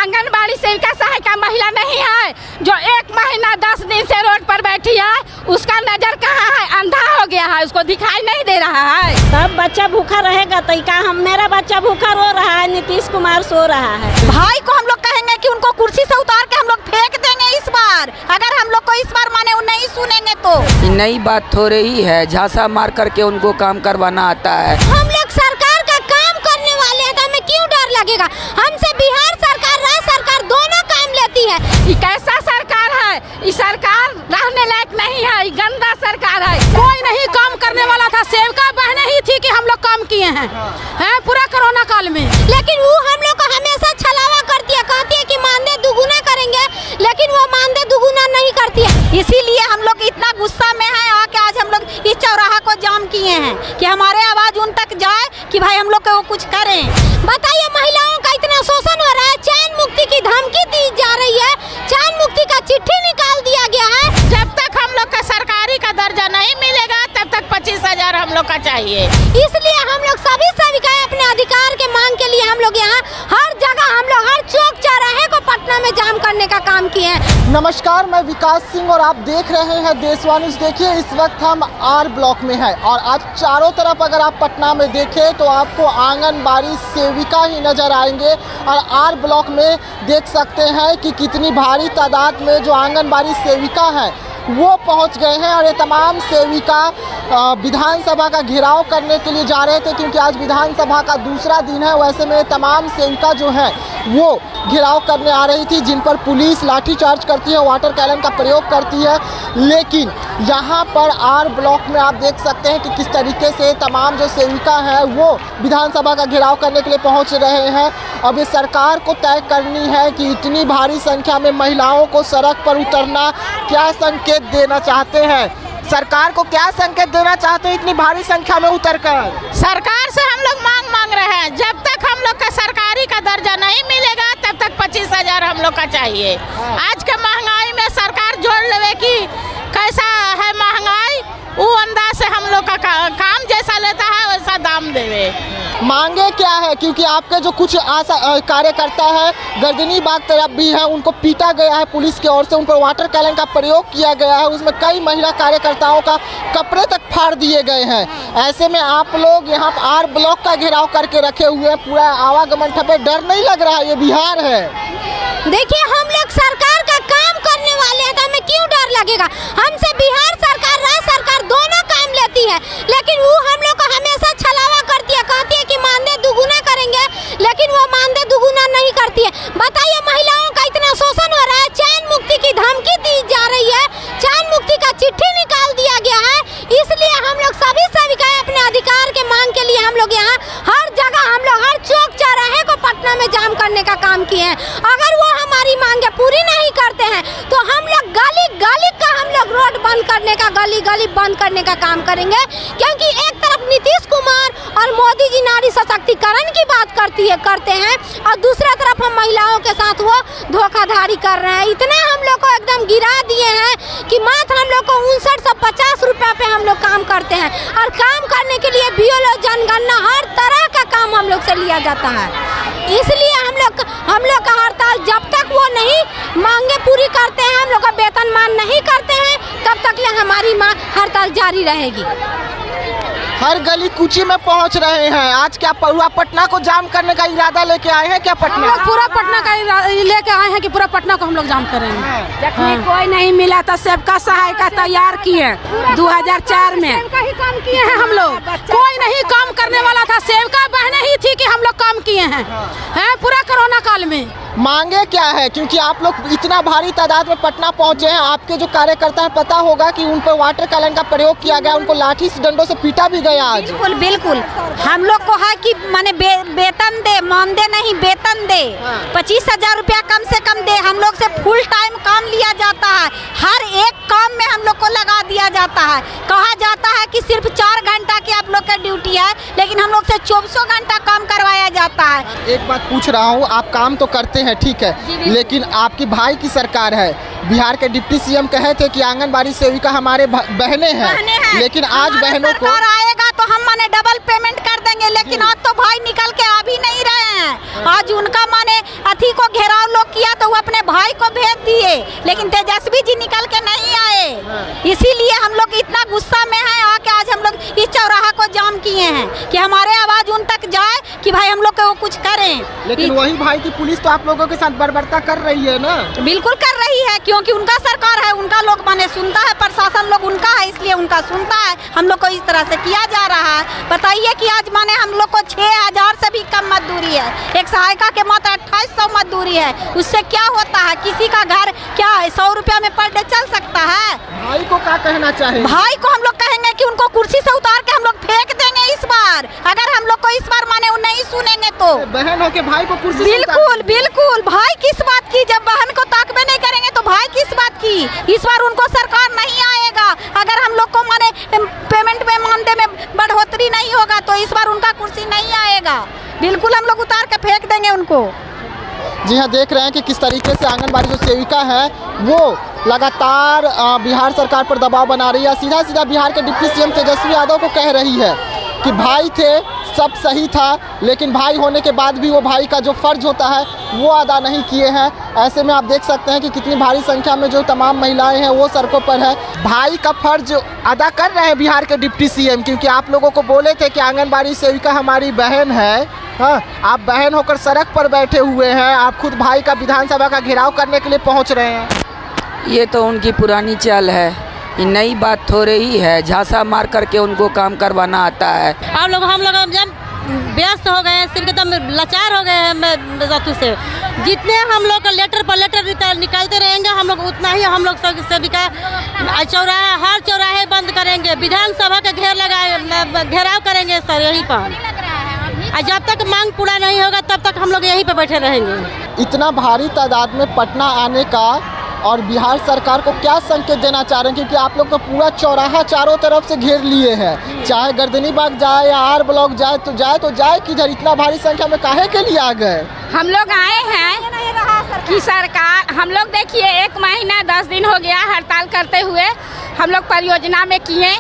आंगनबाड़ी सेविका सहायिका महिला नहीं है जो 1 महीना 10 दिन से रोड पर बैठी है? उसका नजर कहाँ है? अंधा हो गया है, उसको दिखाई नहीं दे रहा है। तब बच्चा भूखा रहेगा तो क्या हम मेरा बच्चा भूखा रो रहा है, नीतीश कुमार सो रहा है। भाई को हम लोग कहेंगे कि उनको कुर्सी से उतार के हम लोग फेंक देंगे इस बार, अगर हम लोग को इस बार माने नहीं सुनेंगे तो। नई बात हो रही है, झांसा मार करके उनको काम करवाना आता है। हम लोग सरकार का काम करने वाले हैं तो हमें क्यों डर लगेगा? हमसे बिहार सरकार, राज्य सरकार दोनों काम लेती है। ये कैसा सरकार है? ये सरकार रहने लायक नहीं है, ये गंदा सरकार है। कोई नहीं काम करने वाला था, सेविका बहने ही थी कि हम लोग काम किए हैं पूरा कोरोना काल में। लेकिन वो हम लोग को हमेशा छलावा करती है, कहती है कि मानदेय दुगुना करेंगे, लेकिन वो मानदेय दुगुना नहीं करती है। इसीलिए हम लोग इतना गुस्सा में हैं और कि आज हम लोग इस चौराहा को जाम किए हैं कि हमारे आवाज उन तक जाए कि भाई हम लोग को वो कुछ करें। बताइए महिलाओं का इतना शोषण हो रहा है, चैन मुक्ति की धमकी दी जा रही है, चैन मुक्ति का चिट्ठी निकाल दिया गया है। जब तक हम लोग का सरकारी का दर्जा नहीं मिलेगा तब तक 25,000 हम लोग का चाहिए। इसलिए हम लोग सभी सेविकाएं अपने अधिकार के मांग के लिए हम लोग यहाँ हर जगह, हम लोग हर चौक चौराहे को पटना में जाम करने का काम किए हैं। नमस्कार, मैं विकास सिंह और आप देख रहे हैं देशवाणी। देखिए इस वक्त हम आर ब्लॉक में हैं और आज चारों तरफ अगर आप पटना में देखें तो आपको आंगनबाड़ी सेविका ही नजर आएंगे। और आर ब्लॉक में देख सकते हैं कि कितनी भारी तादाद में जो आंगनबाड़ी सेविका है वो पहुंच गए हैं और ये तमाम सेविका विधानसभा का घेराव करने के लिए जा रहे थे, क्योंकि आज विधानसभा का दूसरा दिन है। वैसे में तमाम सेविका जो है वो घेराव करने आ रही थी, जिन पर पुलिस लाठीचार्ज करती है, वाटर कैनन का प्रयोग करती है। लेकिन यहाँ पर आर ब्लॉक में आप देख सकते हैं कि किस तरीके से तमाम जो सेविका है वो विधानसभा का घेराव करने के लिए पहुँच रहे हैं। अब ये सरकार को तय करनी है कि इतनी भारी संख्या में महिलाओं को सड़क पर उतरना क्या संकेत देना चाहते हैं। सरकार को क्या संकेत देना चाहते हैं इतनी भारी संख्या में उतरकर? सरकार से हम लोग मांग रहे हैं, जब तक हम लोग का सरकारी का दर्जा नहीं मिलेगा तब तक 25,000 हम लोग का चाहिए। आज के महंगाई में सरकार जोड़ लेवे कि कैसा है महंगाई, वो अंदाज से हम लोग का काम जैसा लेता है वैसा दाम देवे। मांगे क्या है? क्योंकि आपके जो कुछ कार्यकर्ता है गर्दनी बाग तरफ भी है, उनको पीटा गया है पुलिस की ओर से, उन पर वाटर कैनन का प्रयोग किया गया है, उसमें कई महिला कार्यकर्ताओं का कपड़े तक फाड़ दिए गए हैं। ऐसे में आप लोग यहाँ आर ब्लॉक का घेराव करके रखे हुए हैं, पूरा आवागमन ठप्पे। डर नहीं लग रहा? ये बिहार है। देखिए हम लोग सरकार का काम करने वाले हैं तो हमें क्यों डर लगेगा? हमसे बिहार सरकार, राज्य सरकार दोनों काम लेती है, लेकिन वो हम लोग को हमेशा छलावा करती है, कहती है कि मानदेय दुगुना करेंगे, लेकिन वो मानदेय दुगुना नहीं करती है। बताइए महिलाओं का इतना शोषण हो रहा है, चैन मुक्ति की धमकी दी जा रही है, चैन मुक्ति का चिट्ठी निकाल दिया गया है। इसलिए हम लोग सभी सेविकाएं अपने अधिकार के मांग के लिए हम लोग यहाँ हर जगह, हम लोग हर चौक चौराहे को पटना में जाम करने का काम किए हैं। अगर वो हमारी मांगे पूरी नहीं करते हैं तो हम लोग गली गली का हम लोग रोड बंद करने का, गली गली बंद करने का काम करेंगे। क्योंकि एक तरफ नीतीश कुमार और मोदी जी नारी सशक्तिकरण की बात करते हैं और दूसरा तरफ हम महिलाओं के साथ वो धोखाधड़ी कर रहे हैं। इतना हम लोग को एकदम गिरा दिए हैं कि मात्र हम लोग को 5950 रुपया पे हम लोग काम करते हैं और काम करने के लिए बीएलओ जनगणना हर तरह का काम हम लोग से लिया जाता है। इसलिए हम लोग का हड़ताल जब तक वो नहीं मांगे पूरी करते हैं, हम लोग का वेतनमान नहीं करते हैं, तब तक ले हमारी हड़ताल जारी रहेगी। हर गली कूची में पहुंच रहे हैं। आज क्या पूरा पटना को जाम करने का इरादा लेके आए हैं क्या? पटना पूरा पटना का लेके आए हैं कि पूरा पटना को हम लोग जाम करेंगे। जब कोई नहीं मिला तो सेविका सहायिका तैयार किए 2004 में काम किए हैं हम लोग। कोई नहीं काम करने वाला था, सेविका बहने ही थी कि हम लोग काम किए हैं पूरा कोरोना काल में। मांगे क्या है? क्योंकि आप लोग इतना भारी तादाद में पटना पहुंचे हैं, आपके जो कार्यकर्ता हैं पता होगा कि उन पर वाटर कैनन का प्रयोग किया गया, उनको लाठी से डंडों से पीटा भी गया आज। बिल्कुल बिल्कुल, हम लोग को है कि माने वेतन दे, मानदेय नहीं वेतन दे, 25,000 रुपया कम से कम दे। हम लोग से फुल टाइम काम लिया जाता है, हर एक काम में हम लोग को लगा दिया जाता है। कहा जाता है कि सिर्फ 4 घंटा की आप लोग का ड्यूटी है, लेकिन हम लोग से 24 घंटा काम करवाया जाता है। एक बात पूछ रहा हूँ, आप काम तो करते हैं ठीक है, लेकिन आपकी भाई की सरकार है, बिहार के डिप्टी सीएम कहे थे कि आंगनबाड़ी सेविका हमारे बहनें हैं, लेकिन आज बहनों को आएगा तो हम माने डबल पेमेंट कर देंगे, लेकिन आज तो भाई निकल के आ भी नहीं रहे हैं। आज उनका माने अथी को घेराव लोग लेकिन तेजस्वी जी निकल के नहीं आए, इसीलिए हम लोग इतना गुस्सा में हैं आके आज हम लोग इस चौराहा को जाम किए हैं कि हमारे आवाज उन तक जाए कि भाई हम लोग को कुछ करें। लेकिन वही भाई की पुलिस तो आप लोगों के साथ बर्बरता कर रही है ना। बिल्कुल कर रही है, क्योंकि उनका सरकार है, उनका लोग माने सुनता है, प्रशासन लोग उनका है, इसलिए उनका सुनता है। हम लोग को इस तरह से किया जा रहा है। बताइए कि आज माने हम लोग को 6000 से भी कम मजदूरी है, एक सहायिका के मात्र 2800 मजदूरी है। उससे क्या होता है, किसी का घर क्या है 100 रुपया में पर डे चल सकता है। भाई को क्या कहना चाहे? भाई को हम लोग कहेंगे कि उनको कुर्सी से उतार के हम लोग फेंक देंगे इस बार, अगर हम लोग को इस बार माने वो नहीं सुनेंगे तो। बहन हो के भाई को कुर्सी से बिल्कुल बिल्कुल, भाई किस बात की, जब बहन को ताकबे नहीं करेंगे तो भाई किस बात की। इस बार उनको सरकार नहीं आएगा, अगर हम लोग को माने पेमेंट में मानदेय में बढ़ोतरी नहीं होगा तो इस बार उनका कुर्सी नहीं आएगा। बिल्कुल हम लोग उतार के फेंक देंगे उनको। जी हाँ, देख रहे हैं कि किस तरीके से आंगनबाड़ी जो सेविका है वो लगातार बिहार सरकार पर दबाव बना रही है। सीधा सीधा बिहार के डिप्टी सीएम तेजस्वी यादव को कह रही है कि भाई थे, सब सही था, लेकिन भाई होने के बाद भी वो भाई का जो फ़र्ज होता है वो अदा नहीं किए हैं। ऐसे में आप देख सकते हैं कि कितनी भारी संख्या में जो तमाम महिलाएं हैं वो सड़कों पर है। भाई का फ़र्ज अदा कर रहे हैं बिहार के डिप्टी सीएम, क्योंकि आप लोगों को बोले थे कि आंगनबाड़ी सेविका हमारी बहन है। हाँ, आप बहन होकर सड़क पर बैठे हुए हैं, आप खुद भाई का विधानसभा का घेराव करने के लिए पहुँच रहे हैं। ये तो उनकी पुरानी चाल है, ये नई बात हो रही है। झांसा मार करके उनको काम करवाना आता है। हम लोग जब व्यस्त हो गए हैं, सिर्फ एकदम लाचार हो गए हैं जातू से। जितने हम लोग का लेटर पर लेटर निकालते रहेंगे, हम लोग उतना ही हम लोग सेविका चौराहा, हर चौराहे बंद करेंगे, विधानसभा का घेराव करेंगे सर यहीं पर। जब तक मांग पूरा नहीं होगा तब तक हम लोग यहीं पर बैठे रहेंगे। इतना भारी तादाद में पटना आने का और बिहार सरकार को क्या संकेत देना चाह रहे हैं, क्योंकि आप लोग तो पूरा चौराहा चारों तरफ से घेर लिए हैं, चाहे गर्दनी बाग जाए या आर ब्लॉक जाए तो जाए किधर? इतना भारी संख्या में काहे के लिए आ गए? हम लोग आए हैं कि सरकार, हम लोग देखिए 1 महीना 10 दिन हो गया हड़ताल करते हुए। हम लोग परियोजना में किए,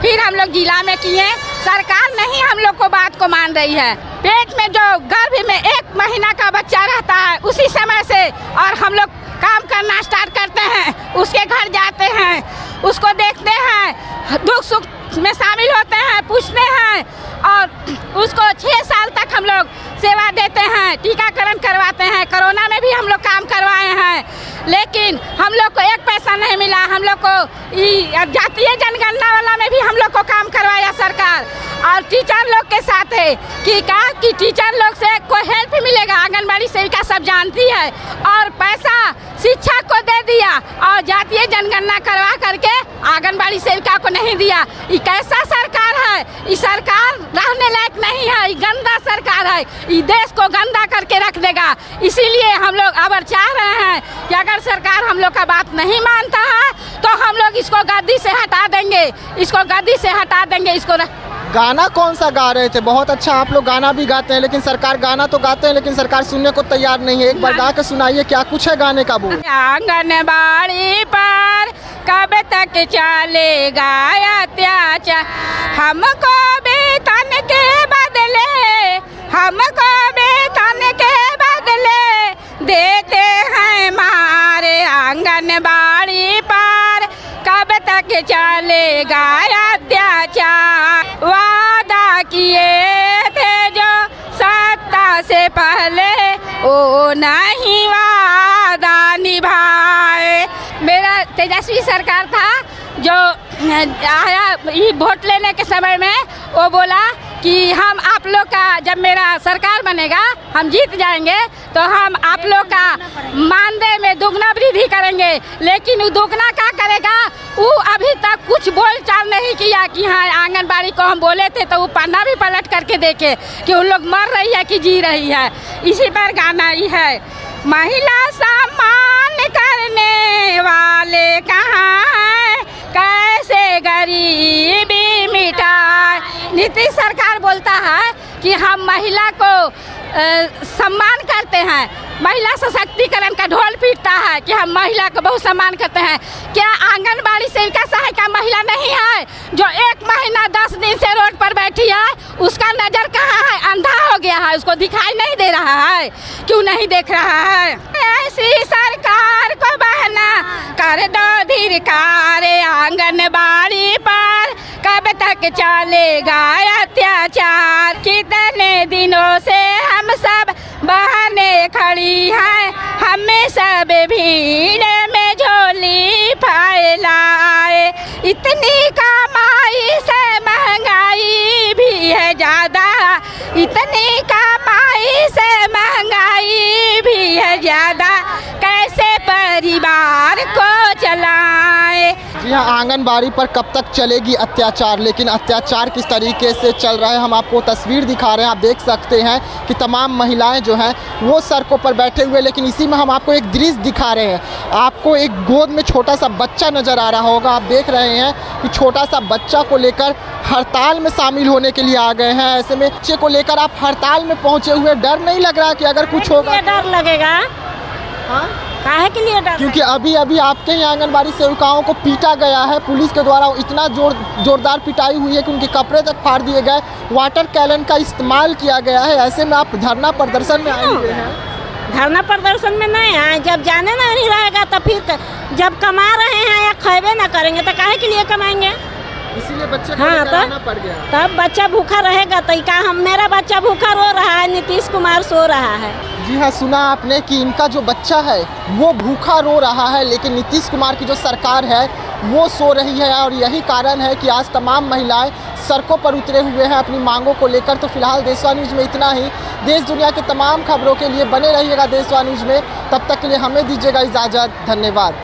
फिर हम लोग जिला में किए, सरकार नहीं हम लोग को बात को मान रही है। पेट में जो गर्भ में 1 महीना का बच्चा रहता है उसी समय से, और हम लोग काम करना स्टार्ट करते हैं, उसके घर जाते हैं, उसको देखते हैं, दुख सुख में शामिल होते हैं, पूछते हैं, और उसको 6 साल तक हम लोग सेवा देते हैं, टीकाकरण करवाते हैं। कोरोना में भी हम लोग काम करवाए हैं, लेकिन हम लोग को 1 पैसा नहीं मिला। हम लोग को जातीय जनगणना वाला में भी हम लोग को काम करवाया सरकार, और टीचर लोग के साथ है कि टीचर लोग से कोई हेल्प मिलेगा, आंगनबाड़ी सेविका सब जानती है, और पैसा शिक्षा को दे दिया और जातीय जनगणना करवा करके आंगनबाड़ी सेविका को नहीं दिया। ये कैसा सरकार है? ये सरकार रहने लायक नहीं है, ये गंदा सरकार है, ये देश को गंदा करके रख देगा। इसीलिए हम लोग अब चाह रहे हैं कि अगर सरकार हम लोग का बात नहीं मानता है तो हम लोग इसको गद्दी से हटा देंगे, इसको गद्दी से हटा देंगे। इसको गाना कौन सा गा रहे थे? बहुत अच्छा, आप लोग गाना भी गाते हैं, लेकिन सरकार गाना तो गाते हैं लेकिन सरकार सुनने को तैयार नहीं है। एक बार गा के सुनाइए, क्या कुछ है गाने का बोल? आंगनबाड़ी पर कब तक चलेगा अत्याचार, हमको वेतन के बदले, हमको वेतन के बदले देते हैं मारे। आंगनबाड़ी पर कब तक चलेगा अत्याचार, वादा किए थे जो सत्ता से पहले वो नहीं वादा निभाए। मेरा तेजस्वी सरकार था जो आया वोट लेने के समय में, वो बोला कि हम आप लोग का, जब मेरा सरकार बनेगा हम जीत जाएंगे तो हम आप लोग का मानदेय में दुगना वृद्धि करेंगे। लेकिन वो दुगना क्या करेगा? वो अभी तक कुछ बोलचाल नहीं किया कि हाँ आंगनबाड़ी को हम बोले थे तो वो पन्ना भी पलट करके देखे कि उन लोग मर रही है कि जी रही है। इसी पर गाना ही है, महिला सम्मान करने वाले कहाँ हैं, कैसे गरीबी मिटाए। नीतीश सरकार बोलता है कि हम महिला को सम्मान करते हैं, महिला सशक्तिकरण का ढोल पीटता है कि हम महिला को बहुत सम्मान करते हैं। क्या आंगनबाड़ी सेविका सहायिका महिला नहीं है जो 1 महीना 10 दिन से रोड पर बैठी है? उसका नज़र कहाँ है? अंधा हो गया है, उसको दिखाई नहीं दे रहा है। क्यों नहीं देख रहा है? ऐसी सरकार को बहन कर दो धिक्कार आंगनबाड़ी पर, कब तक चलेगा अत्याचार। कितने दिनों से हम सब बहने खड़ी हैं, हमें सब भीड़ में झोली फैलाए। इतनी कमाई से महंगाई भी है ज़्यादा, इतनी कमाई से महंगाई भी है ज़्यादा, कैसे परिवार को चलाए। जी हाँ, आंगनबाड़ी पर कब तक चलेगी अत्याचार, लेकिन अत्याचार किस तरीके से चल रहा है हम आपको तस्वीर दिखा रहे हैं। आप देख सकते हैं कि तमाम महिलाएं जो हैं वो सड़कों पर बैठे हुए, लेकिन इसी में हम आपको एक दृश्य दिखा रहे हैं। आपको एक गोद में छोटा सा बच्चा नज़र आ रहा होगा। आप देख रहे हैं कि छोटा सा बच्चा को लेकर हड़ताल में शामिल होने के लिए आ गए हैं। ऐसे में बच्चे को लेकर आप हड़ताल में पहुंचे हुए, डर नहीं लग रहा कि अगर कुछ होगा? डर लगेगा। हाँ, काहे के लिए डर? क्योंकि अभी अभी आपके यहाँ आंगनबाड़ी सेविकाओं को पीटा गया है पुलिस के द्वारा। इतना जोरदार पिटाई हुई है कि उनके कपड़े तक फाड़ दिए गए, वाटर कैनन का इस्तेमाल किया गया है। ऐसे में आप धरना प्रदर्शन में आए हुए हैं। धरना प्रदर्शन में नहीं आए, जब जाने नहीं रहेगा तो फिर जब कमा रहे हैं या खेबे ना करेंगे तो काहे के लिए कमाएंगे? इसीलिए बच्चे को हाँ, लेकर आना पड़ गया। तब बच्चा भूखा रहेगा तो का हम, मेरा बच्चा भूखा रो रहा है, नीतीश कुमार सो रहा है। जी हाँ, सुना आपने कि इनका जो बच्चा है वो भूखा रो रहा है, लेकिन नीतीश कुमार की जो सरकार है वो सो रही है। और यही कारण है कि आज तमाम महिलाएं सड़कों पर उतरे हुए हैं अपनी मांगों को लेकर। तो फिलहाल देशवा न्यूज़ में इतना ही। देश दुनिया के तमाम खबरों के लिए बने रहिएगा देशवा न्यूज़ में। तब तक के लिए हमें दीजिएगा इजाज़त। धन्यवाद।